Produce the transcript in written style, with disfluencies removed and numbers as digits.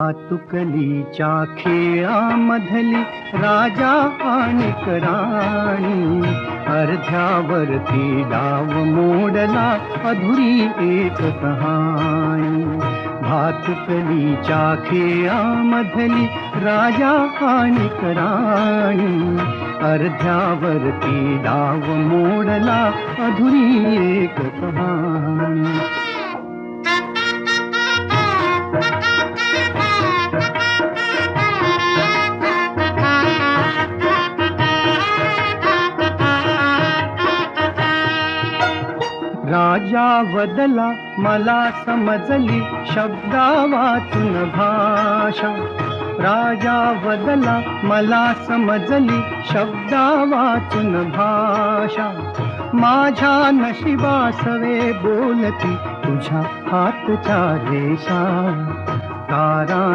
भातुकलीच्या खेळामधली राजा आणि राणी, अर्ध्यावरती डाव मोडला अधुरी एक कहाणी. भातुकलीच्या खेळामधली राजा आणि राणी, अर्ध्यावरती डाव मोडला अधुरी एक कहाणी. राजा वदला मला समजली शब्दा वाचून भाषा. राजा वदला मला समजली शब्दा वाचून भाषा. माझ्या नशिबासवे बोलती तुझ्या हातच्या रेषा. तारा